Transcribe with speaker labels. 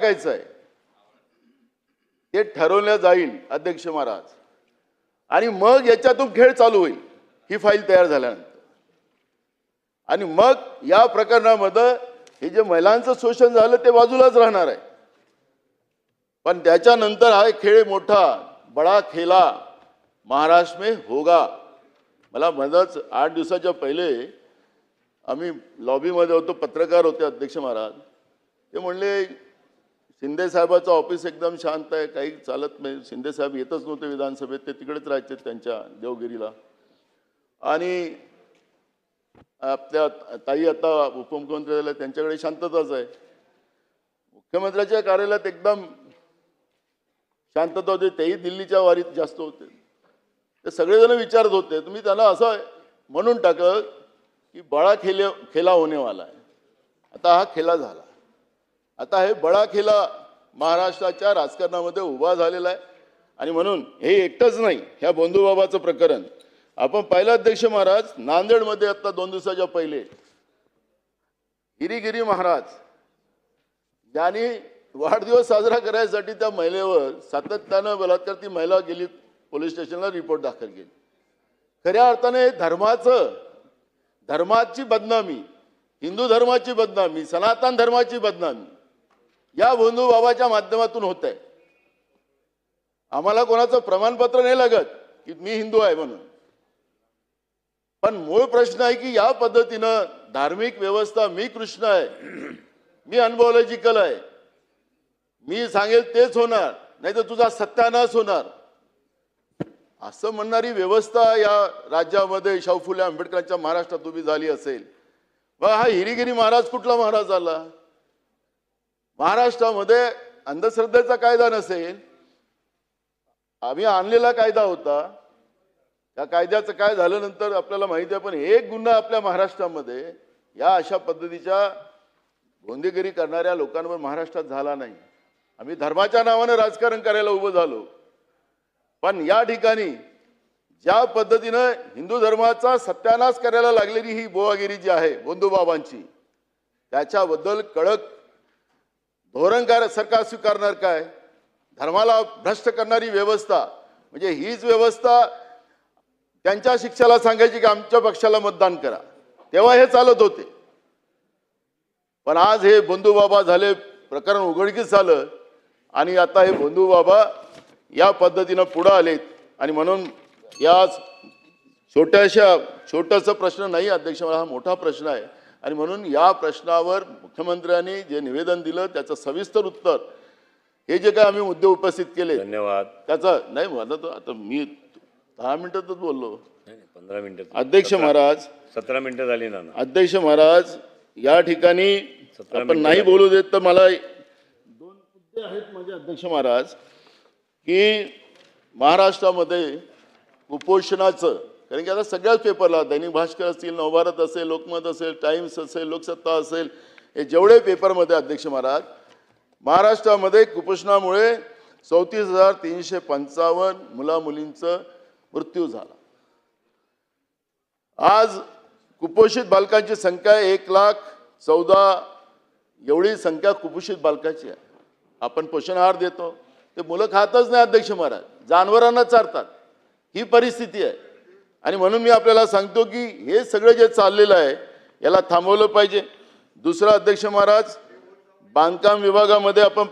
Speaker 1: टाकायचं आहे ते ठरवलं जाईल अध्यक्ष महाराज, आणि मग याच्यातून खेळ चालू होईल ही फाईल तयार झाल्यानंतर. आणि मग या प्रकरणामध्ये हे जे महिलांचं शोषण झालं ते बाजूलाच राहणार आहे, पण त्याच्यानंतर हा खेळ मोठा बडा खेला महाराष्ट्र में होगा. मला मध्येच 8 दिवसाच्या पहिले आम्ही लॉबीमध्ये होतो, पत्रकार होते अध्यक्ष महाराज. ते म्हणले शिंदे साहेबाचं ऑफिस एकदम शांत आहे, काही चालत नाही. शिंदे साहेब येतच नव्हते विधानसभेत, ते तिकडेच राहायचे त्यांच्या देवगिरीला. आणि आपल्या ताई आता उपमुख्यमंत्री झाल्या, त्यांच्याकडे शांतताच आहे. मुख्यमंत्र्यांच्या कार्यालयात एकदम शांतता होती, तेही दिल्लीच्या वारीत जास्त होते. ते सगळेजण विचारत होते. तुम्ही त्यांना असं म्हणून टाकलं की बडा खेला होने वाला आहे. आता हा खेला झाला. आता हे बडा खेला महाराष्ट्राच्या राजकारणामध्ये उभा झालेला आहे. आणि म्हणून हे एकटंच नाही, ह्या बंधुबाबाचं प्रकरण आपण पाहिलं अध्यक्ष महाराज. नांदेडमध्ये आता 2 दिवसाच्या पहिले हिरीगिरी महाराज यांनी वाढदिवस साजरा करायसाठी त्या महिलेवर सातत्यानं बलात्कार, ती महिला गेली पोलीस स्टेशनला, रिपोर्ट दाखल केली. खऱ्या अर्थाने धर्माची बदनामी, हिंदू धर्माची बदनामी, सनातन धर्माची बदनामी या बंधुबाबाच्या माध्यमातून होत आहे. आम्हाला कोणाचं प्रमाणपत्र नाही लागत की मी हिंदू आहे म्हणून, पण मूळ प्रश्न आहे की या पद्धतीनं धार्मिक व्यवस्था, मी कृष्ण आहे, मी अनबॉलॉजिकल आहे, मी सांगेल तेच होणार, नाही तर तुझा सत्यानाश होणार, असं म्हणणारी व्यवस्था या राज्यामध्ये शाहू फुले आंबेडकरांच्या महाराष्ट्रात उभी झाली असेल. व हा हिरीगिरी महाराज कुठला महाराज झाला? महाराष्ट्रामध्ये अंधश्रद्धेचा कायदा नसेल, आम्ही आणलेला कायदा होता. त्या कायद्याचं काय झालं नंतर आपल्याला माहिती आहे, पण एक गुन्हा आपल्या महाराष्ट्रामध्ये या अशा पद्धतीच्या गोंधेगिरी करणाऱ्या लोकांवर महाराष्ट्रात झाला नाही. आम्ही धर्माच्या नावानं राजकारण करायला उभं झालो, पण या ठिकाणी ज्या पद्धतीनं हिंदू धर्माचा सत्यानाश करायला लागलेली ही बोवागिरी जी आहे बंधुबाबांची, त्याच्याबद्दल कडक धोरणकार सरकार स्वीकारणार काय? धर्माला भ्रष्ट करणारी व्यवस्था म्हणजे हीच व्यवस्था त्यांच्या शिक्षाला सांगायची की आमच्या पक्षाला मतदान करा, तेव्हा हे चालत होते. पण आज हे बंधुबाबा झाले, प्रकरण उघडकीस झालं, आणि आता हे बंधुबाबा या पद्धतीनं पुढे आलेत. आणि म्हणून या छोटासा प्रश्न नाही अध्यक्ष, हा मोठा प्रश्न आहे. आणि म्हणून या प्रश्नावर मुख्यमंत्र्यांनी जे निवेदन दिलं त्याचं सविस्तर उत्तर, हे जे काय आम्ही मुद्दे उपस्थित केले,
Speaker 2: धन्यवाद.
Speaker 1: त्याचं नाही म्हणत तो, आता मी 10 मिनिटातच बोललो.
Speaker 2: 15 मिनिटं
Speaker 1: अध्यक्ष महाराज,
Speaker 2: 17 मिनिटं झाली ना.
Speaker 1: अध्यक्ष महाराज, या ठिकाणी आपण नाही बोलू देत तर मला 2 मुद्दे आहेत माझे अध्यक्ष महाराज, की महाराष्ट्रामध्ये कुपोषणाचं, कारण की आता सगळ्याच पेपरला, दैनिक भास्कर असतील, नवभारत असेल, लोकमत असेल, टाइम्स असेल, लोकसत्ता असेल, हे जेवढे पेपरमध्ये अध्यक्ष महाराज, महाराष्ट्रामध्ये कुपोषणामुळे 34,355 मुला-मुलींचा मृत्यू झाला. आज कुपोषित बालकांची संख्या 1,14,00,000 एवढी संख्या कुपोषित बालकाची आहे. आपण पोषण आहार देतो, ते मुलं खातच नाही अध्यक्ष महाराज, जनावरांना चारतात, ही परिस्थिती आहे. आणि म्हणून मी आपल्याला सांगतो की हे सगळं जे चाललेलं आहे याला थांबवलं पाहिजे. दुसरा अध्यक्ष महाराज, बांधकाम विभागामध्ये आपण